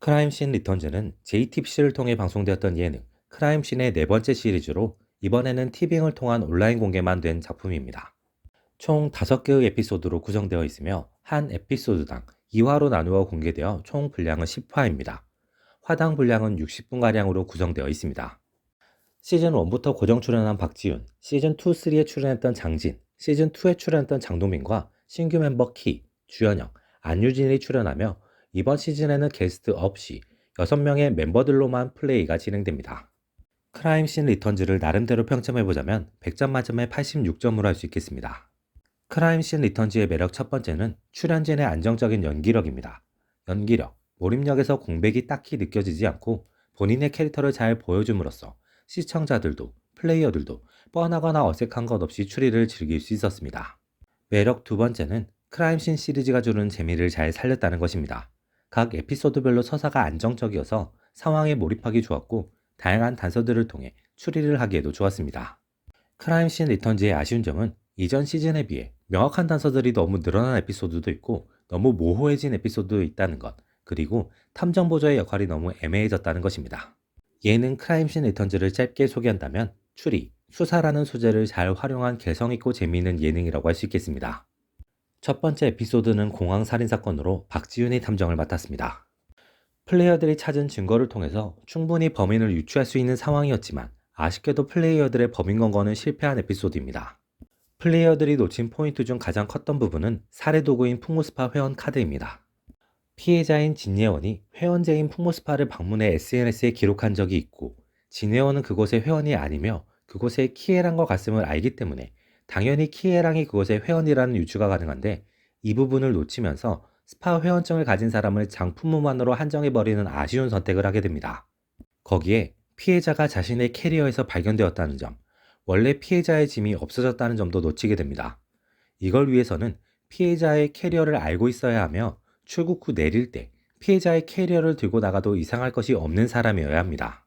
크라임씬 리턴즈는 JTBC를 통해 방송되었던 예능 크라임씬의 네 번째 시리즈로 이번에는 티빙을 통한 온라인 공개만 된 작품입니다. 총 5개의 에피소드로 구성되어 있으며 한 에피소드당 2화로 나누어 공개되어 총 분량은 10화입니다. 화당 분량은 60분가량으로 구성되어 있습니다. 시즌 1부터 고정 출연한 박지윤, 시즌 2, 3에 출연했던 장진, 시즌 2에 출연했던 장동민과 신규 멤버 키, 주현영, 안유진이 출연하며 이번 시즌에는 게스트 없이 6명의 멤버들로만 플레이가 진행됩니다. 크라임씬 리턴즈를 나름대로 평점해보자면 100점 만점에 86점으로 할 수 있겠습니다. 크라임씬 리턴즈의 매력 첫 번째는 출연진의 안정적인 연기력입니다. 연기력, 몰입력에서 공백이 딱히 느껴지지 않고 본인의 캐릭터를 잘 보여줌으로써 시청자들도 플레이어들도 뻔하거나 어색한 것 없이 추리를 즐길 수 있었습니다. 매력 두 번째는 크라임씬 시리즈가 주는 재미를 잘 살렸다는 것입니다. 각 에피소드별로 서사가 안정적이어서 상황에 몰입하기 좋았고 다양한 단서들을 통해 추리를 하기에도 좋았습니다. 크라임씬 리턴즈의 아쉬운 점은 이전 시즌에 비해 명확한 단서들이 너무 늘어난 에피소드도 있고 너무 모호해진 에피소드도 있다는 것, 그리고 탐정 보조의 역할이 너무 애매해졌다는 것입니다. 예능 크라임씬 리턴즈를 짧게 소개한다면 추리, 수사라는 소재를 잘 활용한 개성있고 재미있는 예능이라고 할 수 있겠습니다. 첫 번째 에피소드는 공항 살인 사건으로 박지윤이 탐정을 맡았습니다. 플레이어들이 찾은 증거를 통해서 충분히 범인을 유추할 수 있는 상황이었지만 아쉽게도 플레이어들의 범인 검거는 실패한 에피소드입니다. 플레이어들이 놓친 포인트 중 가장 컸던 부분은 살해 도구인 풍무스파 회원 카드입니다. 피해자인 진예원이 회원제인 풍무스파를 방문해 SNS에 기록한 적이 있고 진예원은 그곳의 회원이 아니며 그곳에 키에랑과 갔음을 알기 때문에 당연히 키에랑이 그곳의 회원이라는 유추가 가능한데 이 부분을 놓치면서 스파 회원증을 가진 사람을 장품무만으로 한정해버리는 아쉬운 선택을 하게 됩니다. 거기에 피해자가 자신의 캐리어에서 발견되었다는 점, 원래 피해자의 짐이 없어졌다는 점도 놓치게 됩니다. 이걸 위해서는 피해자의 캐리어를 알고 있어야 하며 출국 후 내릴 때 피해자의 캐리어를 들고 나가도 이상할 것이 없는 사람이어야 합니다.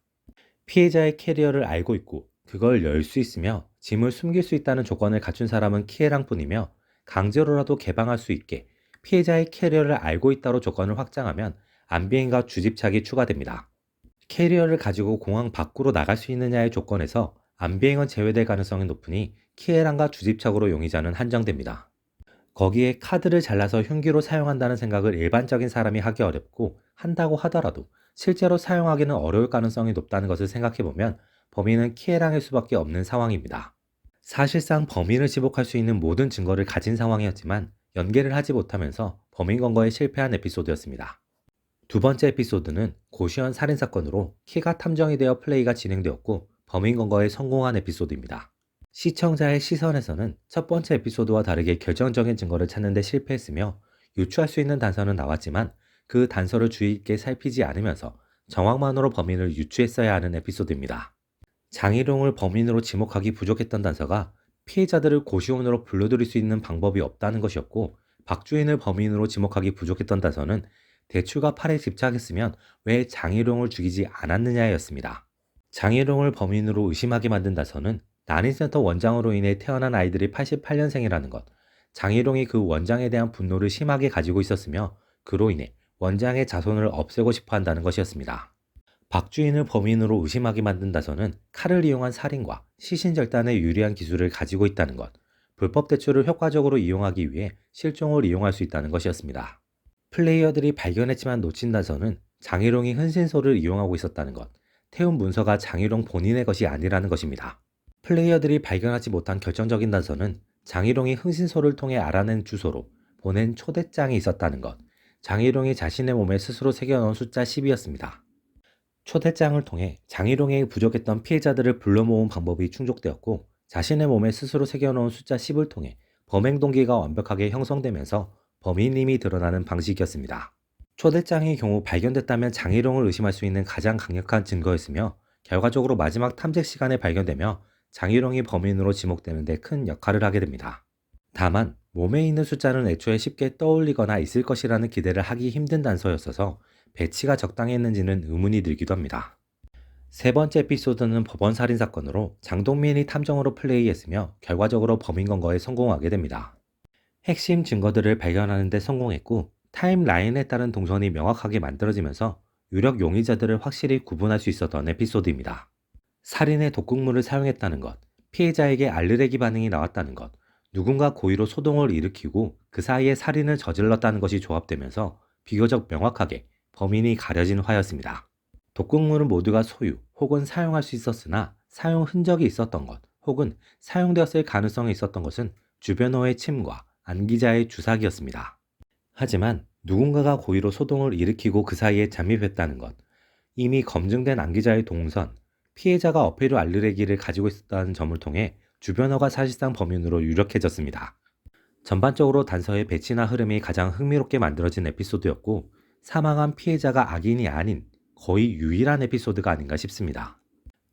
피해자의 캐리어를 알고 있고 그걸 열 수 있으며 짐을 숨길 수 있다는 조건을 갖춘 사람은 키에랑뿐이며 강제로라도 개방할 수 있게 피해자의 캐리어를 알고 있다로 조건을 확장하면 안비행과 주집착이 추가됩니다. 캐리어를 가지고 공항 밖으로 나갈 수 있느냐의 조건에서 안비행은 제외될 가능성이 높으니 키에랑과 주집착으로 용의자는 한정됩니다. 거기에 카드를 잘라서 흉기로 사용한다는 생각을 일반적인 사람이 하기 어렵고 한다고 하더라도 실제로 사용하기는 어려울 가능성이 높다는 것을 생각해보면 범인은 키에랑일 수밖에 없는 상황입니다. 사실상 범인을 지목할 수 있는 모든 증거를 가진 상황이었지만 연계를 하지 못하면서 범인 검거에 실패한 에피소드였습니다. 두 번째 에피소드는 고시원 살인사건으로 키가 탐정이 되어 플레이가 진행되었고 범인 검거에 성공한 에피소드입니다. 시청자의 시선에서는 첫 번째 에피소드와 다르게 결정적인 증거를 찾는 데 실패했으며 유추할 수 있는 단서는 나왔지만 그 단서를 주의 있게 살피지 않으면서 정황만으로 범인을 유추했어야 하는 에피소드입니다. 장희롱을 범인으로 지목하기 부족했던 단서가 피해자들을 고시원으로 불러들일 수 있는 방법이 없다는 것이었고 박주인을 범인으로 지목하기 부족했던 단서는 대출과 팔에 집착했으면 왜 장희롱을 죽이지 않았느냐였습니다. 장희롱을 범인으로 의심하게 만든 단서는 난임센터 원장으로 인해 태어난 아이들이 88년생이라는 것, 장희롱이 그 원장에 대한 분노를 심하게 가지고 있었으며 그로 인해 원장의 자손을 없애고 싶어 한다는 것이었습니다. 박주인을 범인으로 의심하게 만든 다서는 칼을 이용한 살인과 시신절단에 유리한 기술을 가지고 있다는 것, 불법 대출을 효과적으로 이용하기 위해 실종을 이용할 수 있다는 것이었습니다. 플레이어들이 발견했지만 놓친 다서는 장희롱이 흔신소를 이용하고 있었다는 것, 태운 문서가 장희롱 본인의 것이 아니라는 것입니다. 플레이어들이 발견하지 못한 결정적인 단서는 장희롱이 흥신소를 통해 알아낸 주소로 보낸 초대장이 있었다는 것, 장희롱이 자신의 몸에 스스로 새겨넣은 숫자 10이었습니다. 초대장을 통해 장희롱에게 부족했던 피해자들을 불러 모은 방법이 충족되었고 자신의 몸에 스스로 새겨놓은 숫자 10을 통해 범행 동기가 완벽하게 형성되면서 범인임이 드러나는 방식이었습니다. 초대장의 경우 발견됐다면 장희롱을 의심할 수 있는 가장 강력한 증거였으며 결과적으로 마지막 탐색 시간에 발견되며 장희롱이 범인으로 지목되는 데 큰 역할을 하게 됩니다. 다만 몸에 있는 숫자는 애초에 쉽게 떠올리거나 있을 것이라는 기대를 하기 힘든 단서였어서 배치가 적당히 했는지는 의문이 들기도 합니다. 세 번째 에피소드는 법원 살인 사건으로 장동민이 탐정으로 플레이했으며 결과적으로 범인 검거에 성공하게 됩니다. 핵심 증거들을 발견하는 데 성공했고 타임라인에 따른 동선이 명확하게 만들어지면서 유력 용의자들을 확실히 구분할 수 있었던 에피소드입니다. 살인의 독극물을 사용했다는 것, 피해자에게 알르레기 반응이 나왔다는 것, 누군가 고의로 소동을 일으키고 그 사이에 살인을 저질렀다는 것이 조합되면서 비교적 명확하게 범인이 가려진 화였습니다. 독극물은 모두가 소유 혹은 사용할 수 있었으나 사용 흔적이 있었던 것 혹은 사용되었을 가능성이 있었던 것은 주변호의 침과 안기자의 주사기였습니다. 하지만 누군가가 고의로 소동을 일으키고 그 사이에 잠입했다는 것, 이미 검증된 안기자의 동선, 피해자가 어패류 알르레기를 가지고 있었다는 점을 통해 주변어가 사실상 범인으로 유력해졌습니다. 전반적으로 단서의 배치나 흐름이 가장 흥미롭게 만들어진 에피소드였고 사망한 피해자가 악인이 아닌 거의 유일한 에피소드가 아닌가 싶습니다.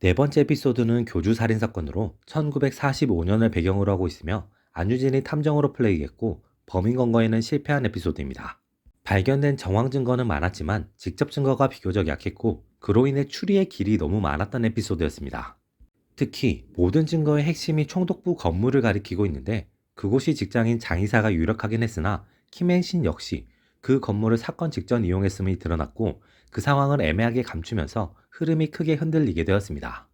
네 번째 에피소드는 교주 살인 사건으로 1945년을 배경으로 하고 있으며 안유진이 탐정으로 플레이했고 범인 검거에는 실패한 에피소드입니다. 발견된 정황 증거는 많았지만 직접 증거가 비교적 약했고 그로 인해 추리의 길이 너무 많았던 에피소드였습니다. 특히 모든 증거의 핵심이 총독부 건물을 가리키고 있는데 그곳이 직장인 장의사가 유력하긴 했으나 김행신 역시 그 건물을 사건 직전 이용했음이 드러났고 그 상황을 애매하게 감추면서 흐름이 크게 흔들리게 되었습니다.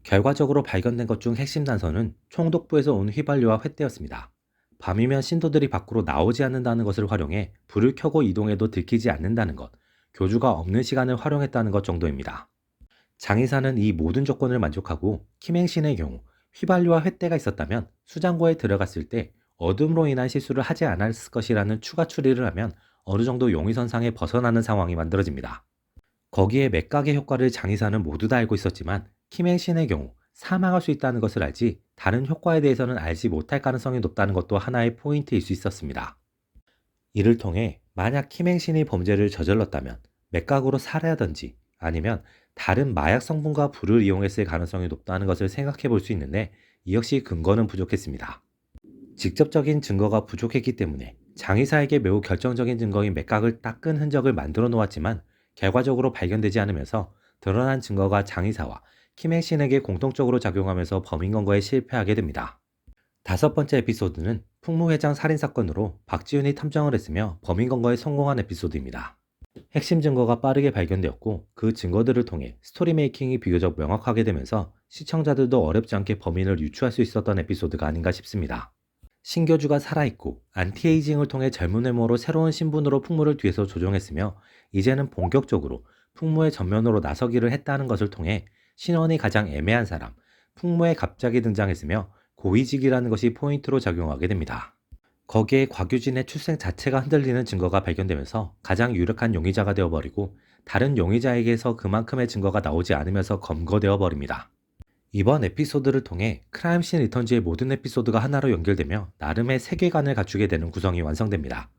결과적으로 발견된 것 중 핵심 단서는 총독부에서 온 휘발유와 횃대였습니다. 밤이면 신도들이 밖으로 나오지 않는다는 것을 활용해 불을 켜고 이동해도 들키지 않는다는 것, 교주가 없는 시간을 활용했다는 것 정도입니다. 장의사는 이 모든 조건을 만족하고 김행신의 경우 휘발유와 횃대가 있었다면 수장고에 들어갔을 때 어둠으로 인한 실수를 하지 않았을 것이라는 추가 추리를 하면 어느 정도 용의선상에 벗어나는 상황이 만들어집니다. 거기에 맥각의 효과를 장의사는 모두 다 알고 있었지만 김행신의 경우 사망할 수 있다는 것을 알지 다른 효과에 대해서는 알지 못할 가능성이 높다는 것도 하나의 포인트일 수 있었습니다. 이를 통해 만약 김행신이 범죄를 저질렀다면 맥각으로 살해하든지 아니면 다른 마약 성분과 불을 이용했을 가능성이 높다는 것을 생각해 볼 수 있는데 이 역시 근거는 부족했습니다. 직접적인 증거가 부족했기 때문에 장의사에게 매우 결정적인 증거인 맥각을 닦은 흔적을 만들어 놓았지만 결과적으로 발견되지 않으면서 드러난 증거가 장의사와 김행신에게 공통적으로 작용하면서 범인 검거에 실패하게 됩니다. 다섯 번째 에피소드는 풍무회장 살인사건으로 박지훈이 탐정을 했으며 범인 검거에 성공한 에피소드입니다. 핵심 증거가 빠르게 발견되었고 그 증거들을 통해 스토리 메이킹이 비교적 명확하게 되면서 시청자들도 어렵지 않게 범인을 유추할 수 있었던 에피소드가 아닌가 싶습니다. 신교주가 살아있고 안티에이징을 통해 젊은 외모로 새로운 신분으로 풍무를 뒤에서 조종했으며 이제는 본격적으로 풍무의 전면으로 나서기를 했다는 것을 통해 신원이 가장 애매한 사람, 풍무에 갑자기 등장했으며 고위직이라는 것이 포인트로 작용하게 됩니다. 거기에 곽유진의 출생 자체가 흔들리는 증거가 발견되면서 가장 유력한 용의자가 되어버리고 다른 용의자에게서 그만큼의 증거가 나오지 않으면서 검거되어 버립니다. 이번 에피소드를 통해 크라임씬 리턴즈의 모든 에피소드가 하나로 연결되며 나름의 세계관을 갖추게 되는 구성이 완성됩니다.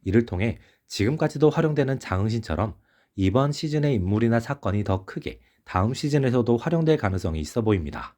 이를 통해 지금까지도 활용되는 장흥신처럼 이번 시즌의 인물이나 사건이 더 크게 다음 시즌에서도 활용될 가능성이 있어 보입니다.